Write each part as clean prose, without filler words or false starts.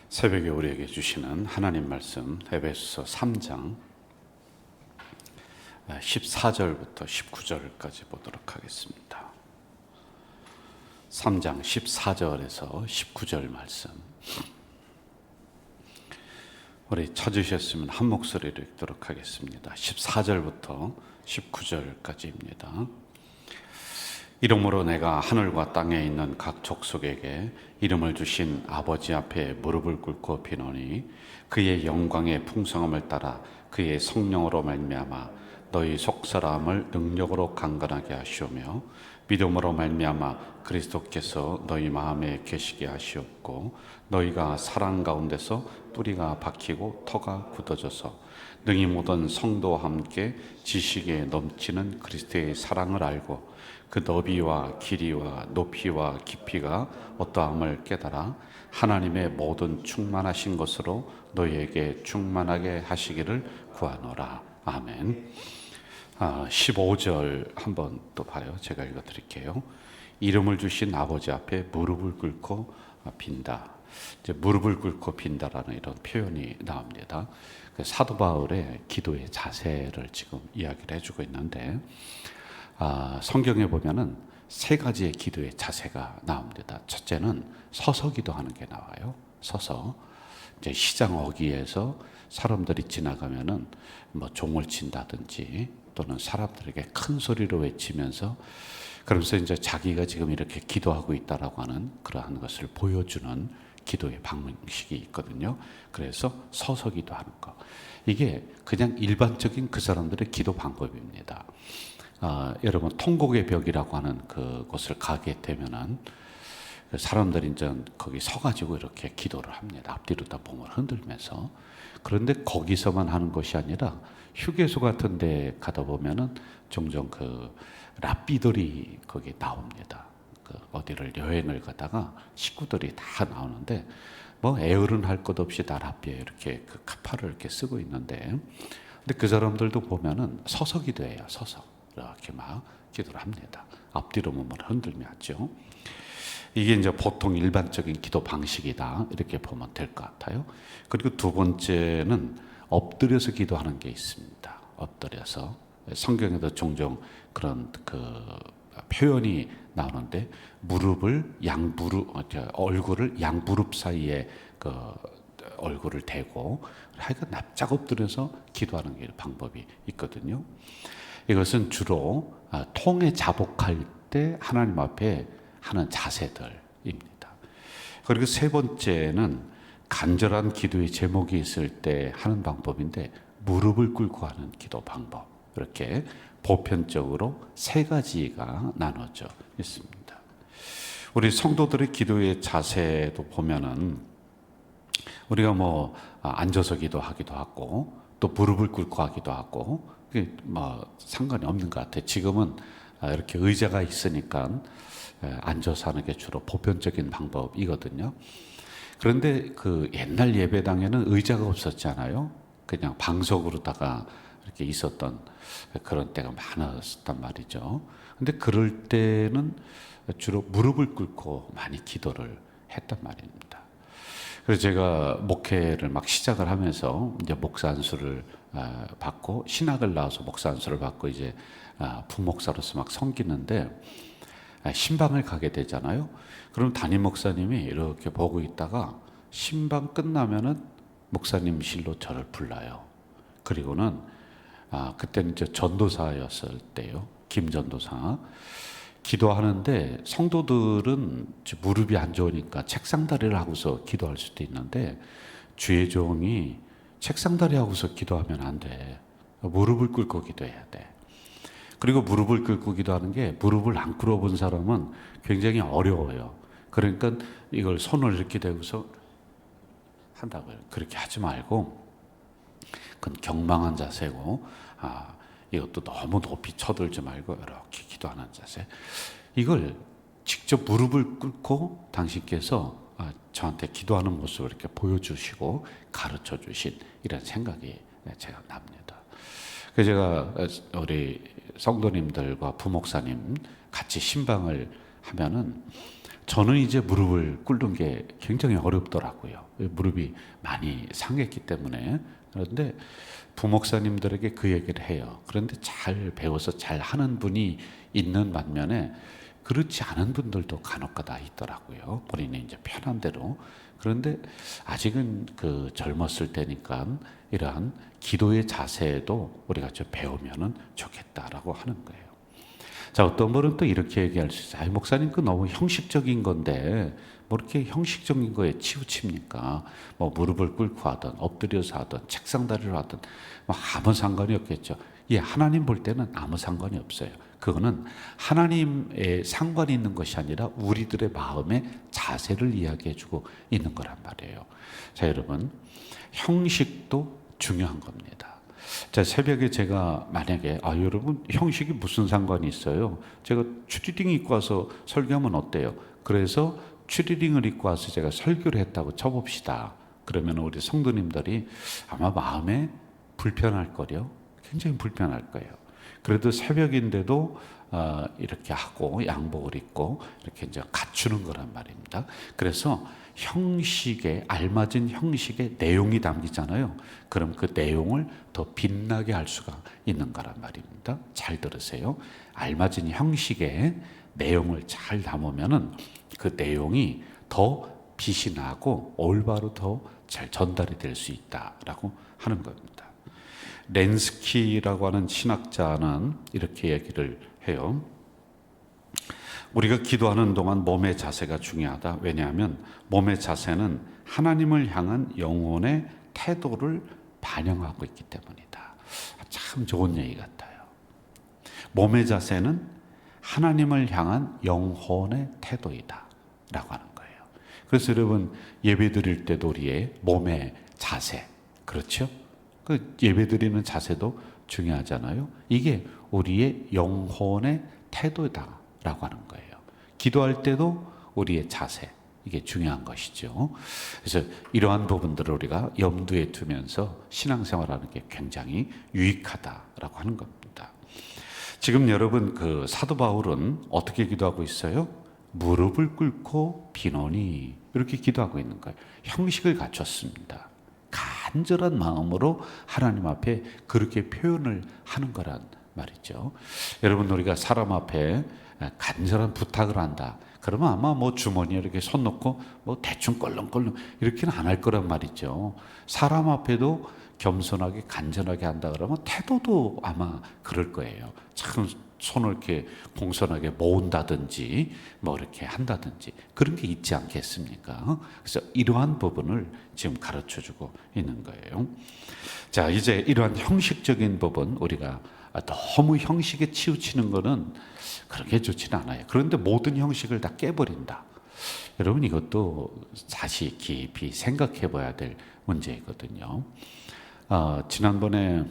새벽에 우리에게 주시는 하나님 말씀 에베소서 3장 14절부터 19절까지 보도록 하겠습니다. 3장 14절에서 19절 말씀, 우리 찾으셨으면 한 목소리로 읽도록 하겠습니다. 14절부터 19절까지입니다. 이러므로 내가 하늘과 땅에 있는 각 족속에게 이름을 주신 아버지 앞에 무릎을 꿇고 비노니 그의 영광의 풍성함을 따라 그의 성령으로 말미암아 너희 속사람을 능력으로 강건하게 하시오며 믿음으로 말미암아 그리스도께서 너희 마음에 계시게 하시옵고 너희가 사랑 가운데서 뿌리가 박히고 터가 굳어져서 능히 모든 성도와 함께 지식에 넘치는 그리스도의 사랑을 알고 그 너비와 길이와 높이와 깊이가 어떠함을 깨달아 하나님의 모든 충만하신 것으로 너희에게 충만하게 하시기를 구하노라. 아멘. 15절 한번 또 봐요. 제가 읽어드릴게요. 이름을 주신 아버지 앞에 무릎을 꿇고 빈다. 이제 무릎을 꿇고 빈다라는 이런 표현이 나옵니다. 사도 바울의 기도의 자세를 지금 이야기를 해주고 있는데, 성경에 보면은 세 가지의 기도의 자세가 나옵니다. 첫째는 서서 기도하는 게 나와요. 서서. 이제 시장 어귀에서 사람들이 지나가면은 뭐 종을 친다든지 또는 사람들에게 큰 소리로 외치면서 그러면서 이제 자기가 지금 이렇게 기도하고 있다라고 하는 그러한 것을 보여주는 기도의 방식이 있거든요. 그래서 서서 기도하는 거. 이게 그냥 일반적인 그 사람들의 기도 방법입니다. 여러분 통곡의 벽이라고 하는 그곳을 가게 되면은 사람들이 이제 거기 서가지고 이렇게 기도를 합니다. 앞뒤로 다 몸을 흔들면서. 그런데 거기서만 하는 것이 아니라 휴게소 같은 데 가다 보면은 종종 랍비들이 거기 나옵니다. 어디를 여행을 가다가 식구들이 다 나오는데 뭐 에어른 할 것 없이 다 랍비에 이렇게 카파를 이렇게 쓰고 있는데, 근데 그 사람들도 보면은 서서 기도해요. 서서. 이렇게 막 기도를 합니다. 앞뒤로 몸을 흔들며 하죠. 이게 이제 보통 일반적인 기도 방식이다. 이렇게 보면 될 것 같아요. 그리고 두 번째는 엎드려서 기도하는 게 있습니다. 엎드려서. 성경에도 종종 그런 표현이 나오는데, 얼굴을 양무릎 사이에 얼굴을 대고 하여간 납작 엎드려서 기도하는 게 방법이 있거든요. 이것은 주로 통에 자복할 때 하나님 앞에 하는 자세들입니다. 그리고 세 번째는 간절한 기도의 제목이 있을 때 하는 방법인데, 무릎을 꿇고 하는 기도 방법. 이렇게 보편적으로 세 가지가 나눠져 있습니다. 우리 성도들의 기도의 자세도 보면은 우리가 뭐 앉아서 기도하기도 하고 또 무릎을 꿇고 하기도 하고 뭐 상관이 없는 것 같아요. 지금은 이렇게 의자가 있으니까 앉아서 하는 게 주로 보편적인 방법이거든요. 그런데 그 옛날 예배당에는 의자가 없었잖아요. 그냥 방석으로다가 이렇게 있었던 그런 때가 많았단 말이죠. 근데 그럴 때는 주로 무릎을 꿇고 많이 기도를 했단 말입니다. 그래서 제가 목회를 막 시작을 하면서 이제 목사 안수를 받고 신학을 나와서 목사 안수를 받고 이제 부목사로서 막 섬기는데 신방을 가게 되잖아요. 그럼 담임 목사님이 이렇게 보고 있다가 신방 끝나면은 목사님실로 저를 불러요. 그리고는 그때는 이제 전도사였을 때요. 김 전도사. 기도하는데 성도들은 무릎이 안 좋으니까 책상다리를 하고서 기도할 수도 있는데, 주의 종이 책상다리 하고서 기도하면 안 돼. 무릎을 꿇고 기도해야 돼. 그리고 무릎을 꿇고 기도하는 게, 무릎을 안 꿇어본 사람은 굉장히 어려워요. 그러니까 이걸 손을 이렇게 대고서 한다고요. 그렇게 하지 말고, 그건 경망한 자세고, 이것도 너무 높이 쳐들지 말고 이렇게 기도하는 자세. 이걸 직접 무릎을 꿇고 당신께서 저한테 기도하는 모습을 이렇게 보여주시고 가르쳐 주신 이런 생각이 제가 납니다. 그래서 제가 우리 성도님들과 부목사님 같이 신방을 하면은 저는 이제 무릎을 꿇는 게 굉장히 어렵더라고요. 무릎이 많이 상했기 때문에. 그런데 부목사님들에게 그 얘기를 해요. 그런데 잘 배워서 잘 하는 분이 있는 반면에 그렇지 않은 분들도 간혹가다 있더라고요. 본인이 이제 편한 대로. 그런데 아직은 그 젊었을 때니까 이러한 기도의 자세도 우리가 좀 배우면은 좋겠다라고 하는 거예요. 자, 어떤 분은 또 이렇게 얘기할 수 있어요. 목사님, 그 너무 형식적인 건데, 뭐 이렇게 형식적인 거에 치우칩니까? 뭐 무릎을 꿇고 하든, 엎드려서 하든, 책상 다리로 하든, 뭐 아무 상관이 없겠죠. 예, 하나님 볼 때는 아무 상관이 없어요. 그거는 하나님의 상관이 있는 것이 아니라 우리들의 마음의 자세를 이야기해 주고 있는 거란 말이에요. 자, 여러분, 형식도 중요한 겁니다. 자, 새벽에 제가 만약에 여러분 형식이 무슨 상관이 있어요? 제가 추리닝 입고 와서 설교하면 어때요? 그래서 추리닝을 입고 와서 제가 설교를 했다고 쳐봅시다. 그러면 우리 성도님들이 아마 마음에 불편할 거요. 굉장히 불편할 거예요. 그래도 새벽인데도 이렇게 하고 양복을 입고 이렇게 이제 갖추는 거란 말입니다. 그래서 형식에 알맞은 형식의 내용이 담기잖아요. 그럼 그 내용을 더 빛나게 할 수가 있는 거란 말입니다. 잘 들으세요. 알맞은 형식의 내용을 잘 담으면은 그 내용이 더 빛이 나고 올바로 더 잘 전달이 될 수 있다라고 하는 겁니다. 렌스키라고 하는 신학자는 이렇게 얘기를 해요. 우리가 기도하는 동안 몸의 자세가 중요하다. 왜냐하면 몸의 자세는 하나님을 향한 영혼의 태도를 반영하고 있기 때문이다. 참 좋은 얘기 같아요. 몸의 자세는 하나님을 향한 영혼의 태도이다 라고 하는 거예요. 그래서 여러분, 예배 드릴 때도 우리의 몸의 자세, 그렇죠? 그 예배 드리는 자세도 중요하잖아요. 이게 우리의 영혼의 태도다라고 하는 거예요. 기도할 때도 우리의 자세, 이게 중요한 것이죠. 그래서 이러한 부분들을 우리가 염두에 두면서 신앙생활하는 게 굉장히 유익하다라고 하는 겁니다. 지금 여러분, 그 사도 바울은 어떻게 기도하고 있어요? 무릎을 꿇고 비노니, 이렇게 기도하고 있는 거예요. 형식을 갖췄습니다. 간절한 마음으로 하나님 앞에 그렇게 표현을 하는 거란 말이죠. 여러분, 우리가 사람 앞에 간절한 부탁을 한다. 그러면 아마 뭐 주머니에 이렇게 손 놓고 뭐 대충 껄렁껄렁 이렇게는 안 할 거란 말이죠. 사람 앞에도 겸손하게 간절하게 한다 그러면 태도도 아마 그럴 거예요. 참 손을 이렇게 공손하게 모은다든지 뭐 이렇게 한다든지 그런 게 있지 않겠습니까? 그래서 이러한 부분을 지금 가르쳐 주고 있는 거예요. 자, 이제 이러한 형식적인 부분, 우리가 너무 형식에 치우치는 거는 그렇게 좋지는 않아요. 그런데 모든 형식을 다 깨버린다. 여러분, 이것도 다시 깊이 생각해 봐야 될 문제이거든요. 지난번에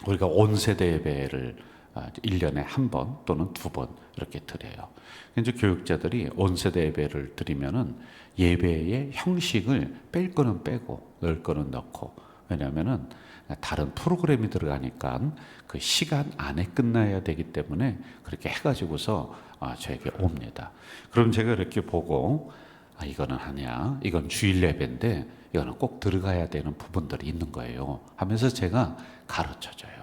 우리가 온세대 예배를 1년에 한 번 또는 두 번 이렇게 드려요. 이제 교육자들이 온세대 예배를 드리면은 예배의 형식을 뺄 거는 빼고 넣을 거는 넣고, 왜냐하면은 다른 프로그램이 들어가니까 그 시간 안에 끝나야 되기 때문에 그렇게 해가지고서 저에게 옵니다. 그럼 제가 이렇게 보고 이거는 하냐, 이건 주일 예배인데 이거는 꼭 들어가야 되는 부분들이 있는 거예요 하면서 제가 가르쳐줘요.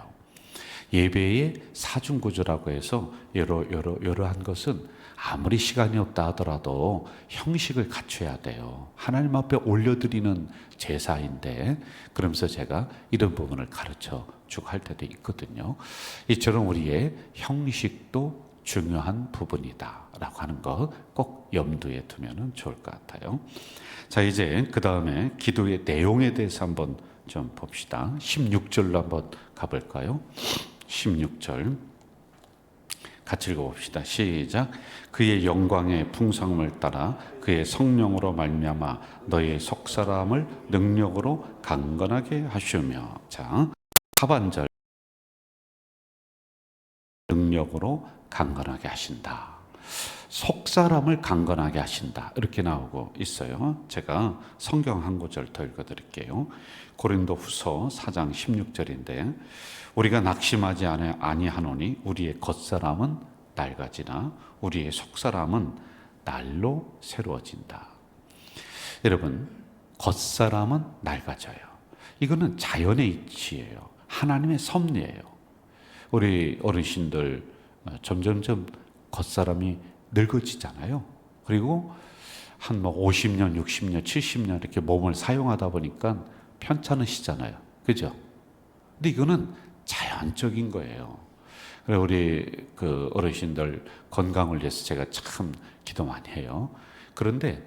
예배의 사중구조라고 해서 여러한 것은 아무리 시간이 없다 하더라도 형식을 갖춰야 돼요. 하나님 앞에 올려드리는 제사인데, 그러면서 제가 이런 부분을 가르쳐 주고 할 때도 있거든요. 이처럼 우리의 형식도 중요한 부분이다 라고 하는 거 꼭 염두에 두면 좋을 것 같아요. 자, 이제 그 다음에 기도의 내용에 대해서 한번 좀 봅시다. 16절로 한번 가볼까요? 16절 같이 읽어봅시다. 시작. 그의 영광의 풍성함을 따라 그의 성령으로 말미암아 너의 속사람을 능력으로 강건하게 하시며. 자, 하반절 능력으로 강건하게 하신다. 속사람을 강건하게 하신다, 이렇게 나오고 있어요. 제가 성경 한 구절 더 읽어드릴게요. 고린도후서 4장 16절인데 우리가 낙심하지 아니하노니 우리의 겉사람은 낡아지나 우리의 속사람은 날로 새로워진다. 여러분, 겉사람은 낡아져요. 이거는 자연의 이치예요. 하나님의 섭리예요. 우리 어르신들 점점점 겉사람이 늙어지잖아요. 그리고 한 50년, 60년, 70년 이렇게 몸을 사용하다 보니까 편찮으시잖아요. 그죠? 근데 이거는 자연적인 거예요. 그래 우리 그 어르신들 건강을 위해서 제가 참 기도 많이 해요. 그런데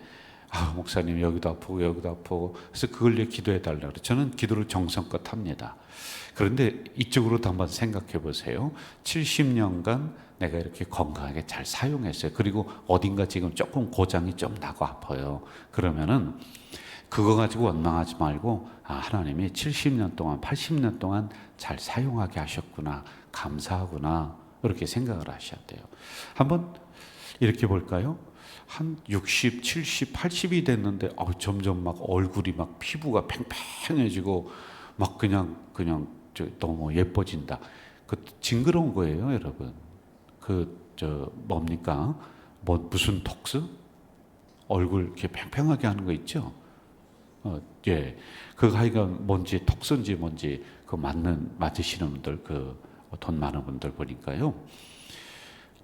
목사님 여기도 아프고 여기도 아프고 그래서 그걸 위해 기도해 달라고 그래요. 저는 기도를 정성껏 합니다. 그런데 이쪽으로도 한번 생각해 보세요. 70년간 내가 이렇게 건강하게 잘 사용했어요. 그리고 어딘가 지금 조금 고장이 좀 나고 아파요. 그러면은 그거 가지고 원망하지 말고 하나님이 70년 동안 80년 동안 잘 사용하게 하셨구나, 감사하구나, 이렇게 생각을 하셔야 돼요. 한번 이렇게 볼까요? 한 60, 70, 80이 됐는데 점점 막 얼굴이 막 피부가 팽팽해지고 막 그냥 너무 예뻐진다. 그 징그러운 거예요, 여러분. 뭡니까? 무슨 톡스? 얼굴 이렇게 팽팽하게 하는 거 있죠? 예. 하여간 뭔지 톡스인지 뭔지 맞으시는 분들, 돈 많은 분들 보니까요.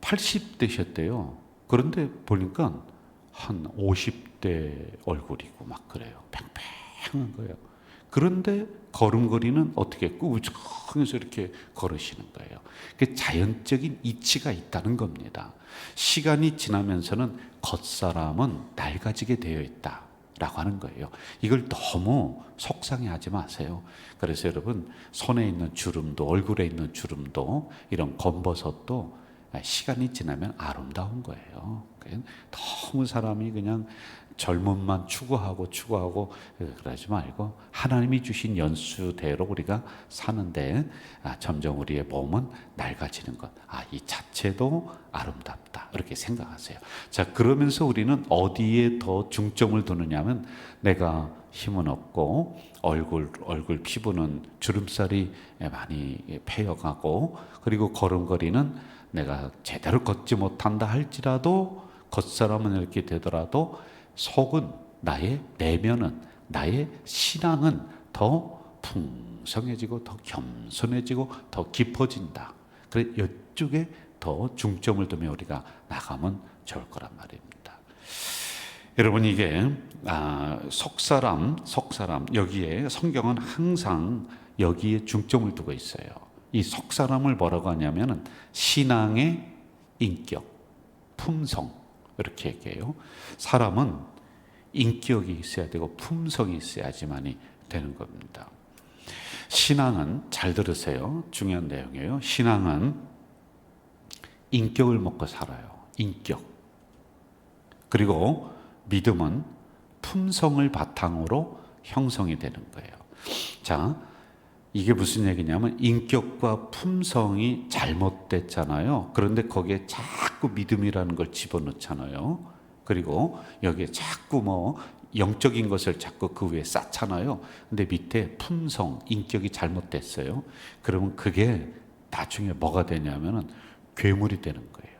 80 되셨대요. 그런데 보니까 한 50대 얼굴이고 막 그래요. 팽팽한 거예요. 그런데 걸음걸이는 어떻게 꾸부정해서 이렇게 걸으시는 거예요. 그 자연적인 이치가 있다는 겁니다. 시간이 지나면서는 겉사람은 낡아지게 되어 있다라고 하는 거예요. 이걸 너무 속상해하지 마세요. 그래서 여러분, 손에 있는 주름도, 얼굴에 있는 주름도, 이런 검버섯도 시간이 지나면 아름다운 거예요. 너무 사람이 그냥 젊음만 추구하고 그러지 말고 하나님이 주신 연수대로 우리가 사는데 점점 우리의 몸은 낡아지는 것, 이 자체도 아름답다, 이렇게 생각하세요. 자, 그러면서 우리는 어디에 더 중점을 두느냐면, 내가 힘은 없고 얼굴 피부는 주름살이 많이 패여가고, 그리고 걸음걸이는 내가 제대로 걷지 못한다 할지라도, 겉사람은 이렇게 되더라도 속은, 나의 내면은, 나의 신앙은 더 풍성해지고 더 겸손해지고 더 깊어진다. 그래 이쪽에 더 중점을 두며 우리가 나가면 좋을 거란 말입니다. 여러분, 이게 속사람 여기에 성경은 항상 여기에 중점을 두고 있어요. 이 속사람을 뭐라고 하냐면은 신앙의 인격, 품성, 이렇게 얘기해요. 사람은 인격이 있어야 되고 품성이 있어야지만이 되는 겁니다. 신앙은, 잘 들으세요. 중요한 내용이에요. 신앙은 인격을 먹고 살아요. 인격. 그리고 믿음은 품성을 바탕으로 형성이 되는 거예요. 자, 이게 무슨 얘기냐면, 인격과 품성이 잘못됐잖아요. 그런데 거기에 자꾸 믿음이라는 걸 집어넣잖아요. 그리고 여기에 자꾸 영적인 것을 자꾸 그 위에 쌓잖아요. 근데 밑에 품성, 인격이 잘못됐어요. 그러면 그게 나중에 뭐가 되냐면은 괴물이 되는 거예요.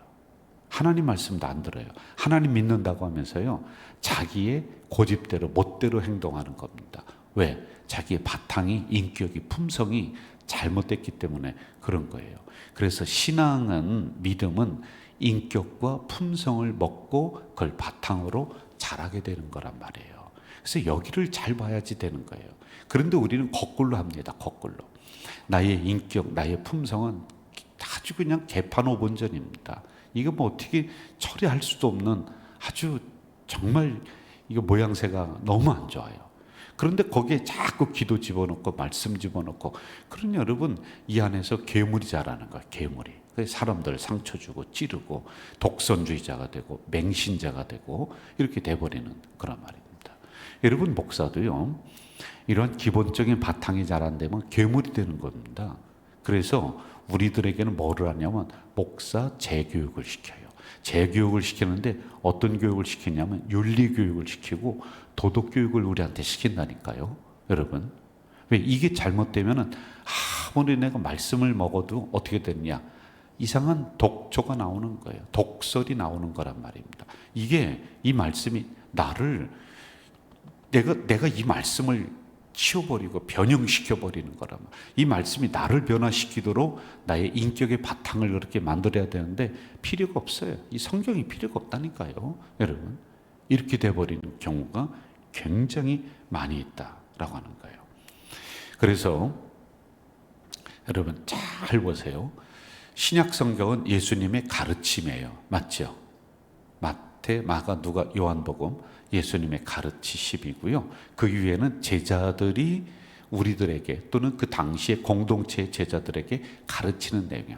하나님 말씀도 안 들어요. 하나님 믿는다고 하면서요, 자기의 고집대로 멋대로 행동하는 겁니다. 왜? 자기의 바탕이, 인격이, 품성이 잘못됐기 때문에 그런 거예요. 그래서 신앙은, 믿음은 인격과 품성을 먹고 그걸 바탕으로 자라게 되는 거란 말이에요. 그래서 여기를 잘 봐야지 되는 거예요. 그런데 우리는 거꾸로 합니다. 거꾸로. 나의 인격, 나의 품성은 아주 그냥 개판오본전입니다. 이거 어떻게 처리할 수도 없는, 아주 정말 이거 모양새가 너무 안 좋아요. 그런데 거기에 자꾸 기도 집어넣고 말씀 집어넣고, 그러니 여러분, 이 안에서 괴물이 자라는 거예요. 괴물이. 사람들 상처 주고 찌르고 독선주의자가 되고 맹신자가 되고 이렇게 돼버리는 그런 말입니다. 여러분, 목사도요, 이런 기본적인 바탕이 잘 안 되면 괴물이 되는 겁니다. 그래서 우리들에게는 뭐를 하냐면 목사 재교육을 시켜요. 재교육을 시키는데 어떤 교육을 시키냐면 윤리교육을 시키고 도덕교육을 우리한테 시킨다니까요. 여러분, 왜? 이게 잘못되면은 아무리 내가 말씀을 먹어도 어떻게 됐냐, 이상한 독조가 나오는 거예요. 독설이 나오는 거란 말입니다. 이게 이 말씀이 나를 내가 이 말씀을 치워버리고 변형시켜버리는 거란 말이에요. 이 말씀이 나를 변화시키도록 나의 인격의 바탕을 그렇게 만들어야 되는데 필요가 없어요. 이 성경이 필요가 없다니까요. 여러분, 이렇게 돼버리는 경우가 굉장히 많이 있다라고 하는 거예요. 그래서 여러분 잘 보세요. 신약 성경은 예수님의 가르침이에요. 맞죠? 마태, 마가, 누가, 요한복음 예수님의 가르치심이고요. 그 위에는 제자들이 우리들에게 또는 그 당시의 공동체의 제자들에게 가르치는 내용이에요.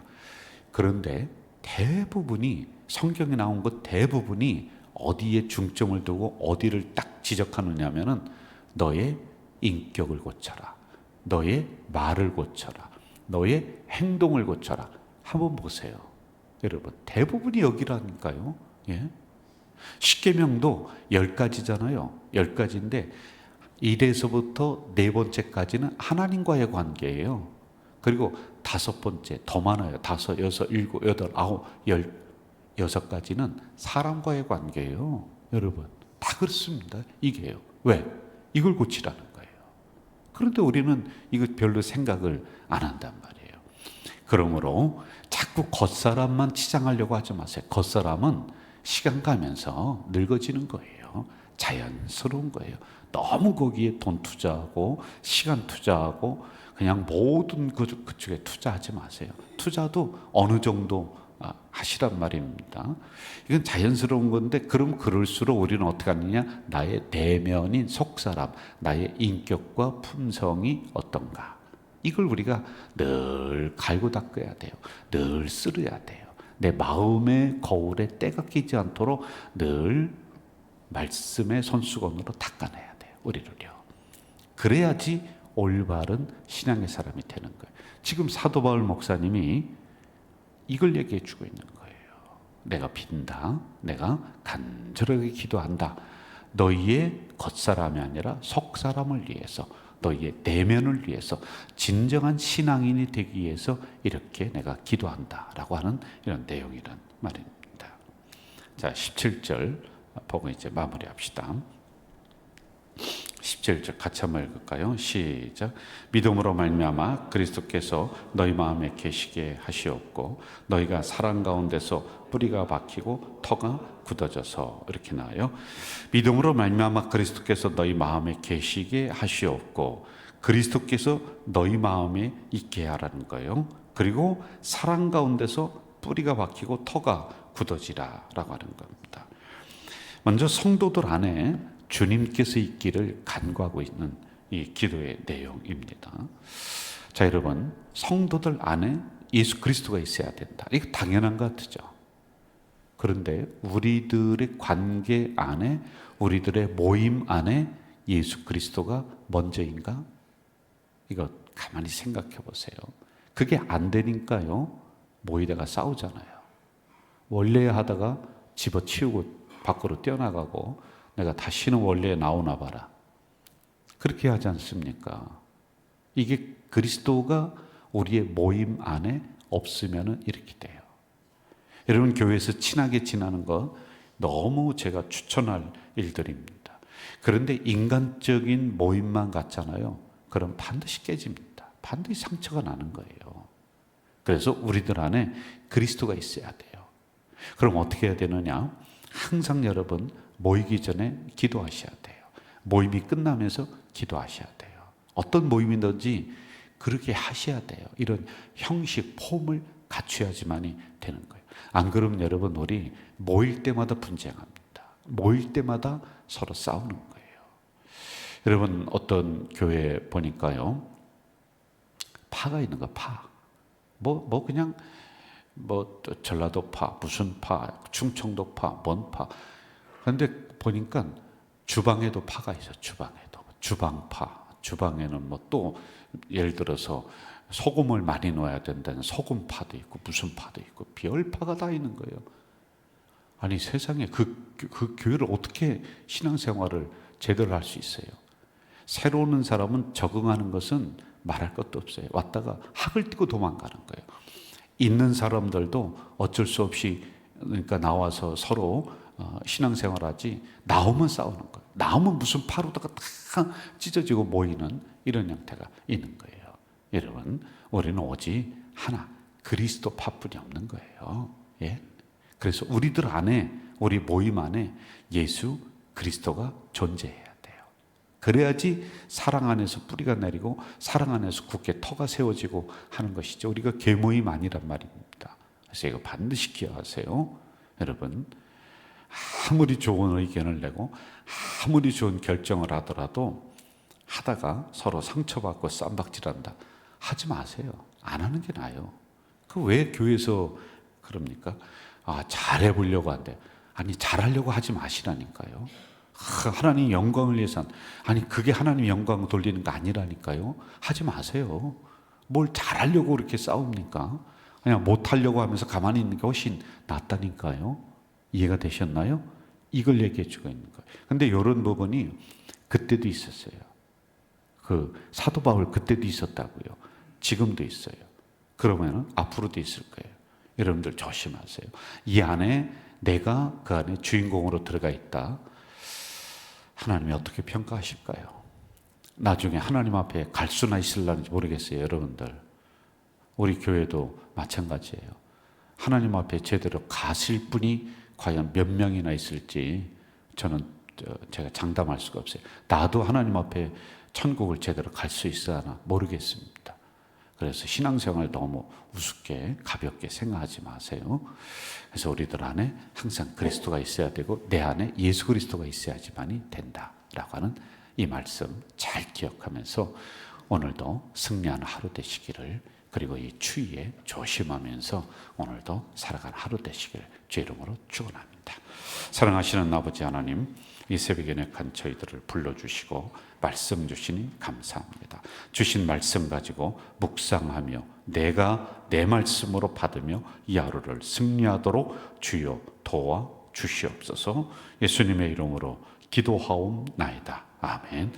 그런데 대부분이 성경에 나온 것 대부분이 어디에 중점을 두고 어디를 딱 지적하느냐 하면은 너의 인격을 고쳐라. 너의 말을 고쳐라. 너의 행동을 고쳐라. 한번 보세요. 여러분, 대부분이 여기라니까요. 예? 십계명도 10가지잖아요. 10가지인데 1에서부터 4번째까지는 하나님과의 관계예요. 그리고 5번째, 더 많아요. 5, 6, 7, 8, 9, 16가지는 사람과의 관계예요. 여러분, 다 그렇습니다. 이게요. 왜? 이걸 고치라는 거예요. 그런데 우리는 이거 별로 생각을 안 한단 말이에요. 그러므로 자꾸 겉사람만 치장하려고 하지 마세요. 겉사람은 시간 가면서 늙어지는 거예요. 자연스러운 거예요. 너무 거기에 돈 투자하고 시간 투자하고 그냥 모든 그쪽에 투자하지 마세요. 투자도 어느 정도 하시란 말입니다. 이건 자연스러운 건데, 그럼 그럴수록 우리는 어떻게 하느냐? 나의 내면인 속사람, 나의 인격과 품성이 어떤가? 이걸 우리가 늘 갈고 닦아야 돼요. 늘 쓸어야 돼요. 내 마음의 거울에 때가 끼지 않도록 늘 말씀의 손수건으로 닦아내야 돼요. 우리를요. 그래야지 올바른 신앙의 사람이 되는 거예요. 지금 사도 바울 목사님이 이걸 얘기해 주고 있는 거예요. 내가 빈다. 내가 간절하게 기도한다. 너희의 겉사람이 아니라 속사람을 위해서, 너희의 내면을 위해서, 진정한 신앙인이 되기 위해서 이렇게 내가 기도한다라고 하는 이런 내용이란 말입니다. 자, 17절 보고 이제 마무리합시다. 17절 같이 한번 읽을까요? 시작. 믿음으로 말미암아 그리스도께서 너희 마음에 계시게 하시옵고 너희가 사랑 가운데서 뿌리가 박히고 터가 굳어져서, 이렇게 나와요. 믿음으로 말미암아 그리스도께서 너희 마음에 계시게 하시옵고, 그리스도께서 너희 마음에 있게 하라는 거예요. 그리고 사랑 가운데서 뿌리가 박히고 터가 굳어지라라고 하는 겁니다. 먼저 성도들 안에 주님께서 있기를 간구하고 있는 이 기도의 내용입니다. 자, 여러분, 성도들 안에 예수 그리스도가 있어야 된다. 이거 당연한 것 같죠. 그런데 우리들의 관계 안에, 우리들의 모임 안에 예수 그리스도가 먼저인가? 이거 가만히 생각해 보세요. 그게 안 되니까요, 모이다가 싸우잖아요. 원래 하다가 집어치우고 밖으로 뛰어나가고, 내가 다시는 원래에 나오나 봐라. 그렇게 하지 않습니까? 이게 그리스도가 우리의 모임 안에 없으면 이렇게 돼요. 여러분, 교회에서 친하게 지내는 거 너무 제가 추천할 일들입니다. 그런데 인간적인 모임만 같잖아요. 그럼 반드시 깨집니다. 반드시 상처가 나는 거예요. 그래서 우리들 안에 그리스도가 있어야 돼요. 그럼 어떻게 해야 되느냐? 항상 여러분, 모이기 전에 기도하셔야 돼요. 모임이 끝나면서 기도하셔야 돼요. 어떤 모임이든지 그렇게 하셔야 돼요. 이런 형식, 폼을 갖춰야지만이 되는 거예요. 안 그러면 여러분, 우리 모일 때마다 분쟁합니다. 모일 때마다 서로 싸우는 거예요. 여러분, 어떤 교회 보니까요, 파가 있는 거, 파. 그냥 전라도 파, 무슨 파, 충청도 파, 뭔 파. 그런데 보니까 주방에도 파가 있어요. 주방에도. 주방파. 주방에는 또 예를 들어서 소금을 많이 넣어야 된다는 소금파도 있고 무슨 파도 있고 별파가 다 있는 거예요. 아니, 세상에 그 교회를 어떻게 신앙생활을 제대로 할 수 있어요? 새로 오는 사람은 적응하는 것은 말할 것도 없어요. 왔다가 학을 띄고 도망가는 거예요. 있는 사람들도 어쩔 수 없이 그러니까 나와서 서로 신앙생활하지 나오면 싸우는 거예요. 나오면 무슨 파로다가 다 찢어지고 모이는 이런 형태가 있는 거예요. 여러분, 우리는 오직 하나 그리스도파뿐이 없는 거예요. 예? 그래서 우리들 안에, 우리 모임 안에 예수 그리스도가 존재해야 돼요. 그래야지 사랑 안에서 뿌리가 내리고 사랑 안에서 굳게 터가 세워지고 하는 것이죠. 우리가 계모임 아니란 말입니다. 그래서 이거 반드시 기억하세요. 여러분, 아무리 좋은 의견을 내고 아무리 좋은 결정을 하더라도 하다가 서로 상처받고 쌈박질한다 하지 마세요. 안 하는 게 나아요. 그 왜 교회에서 그럽니까? 잘해보려고 한대. 아니, 잘하려고 하지 마시라니까요. 하나님 영광을 위해서 아니, 그게 하나님 영광 돌리는 거 아니라니까요. 하지 마세요. 뭘 잘하려고 그렇게 싸웁니까? 그냥 못하려고 하면서 가만히 있는 게 훨씬 낫다니까요. 이해가 되셨나요? 이걸 얘기해 주고 있는 거예요. 근데 이런 부분이 그때도 있었어요. 그 사도 바울 그때도 있었다고요. 지금도 있어요. 그러면 앞으로도 있을 거예요. 여러분들 조심하세요. 이 안에 내가 그 안에 주인공으로 들어가 있다. 하나님이 어떻게 평가하실까요? 나중에 하나님 앞에 갈 수나 있을런지 모르겠어요. 여러분들, 우리 교회도 마찬가지예요. 하나님 앞에 제대로 가실 분이 과연 몇 명이나 있을지 저는 제가 장담할 수가 없어요. 나도 하나님 앞에 천국을 제대로 갈 수 있으나 모르겠습니다. 그래서 신앙생활 너무 우습게 가볍게 생각하지 마세요. 그래서 우리들 안에 항상 그리스도가 있어야 되고 내 안에 예수 그리스도가 있어야지만이 된다라고 하는 이 말씀 잘 기억하면서 오늘도 승리하는 하루 되시기를, 그리고 이 추위에 조심하면서 오늘도 살아가는 하루 되시기를 주 이름으로 축원합니다. 사랑하시는 아버지 하나님, 이 새벽에 내간 저희들을 불러주시고 말씀 주시니 감사합니다. 주신 말씀 가지고 묵상하며 내가 내 말씀으로 받으며 이 하루를 승리하도록 주여 도와 주시옵소서. 예수님의 이름으로 기도하옵나이다. 아멘.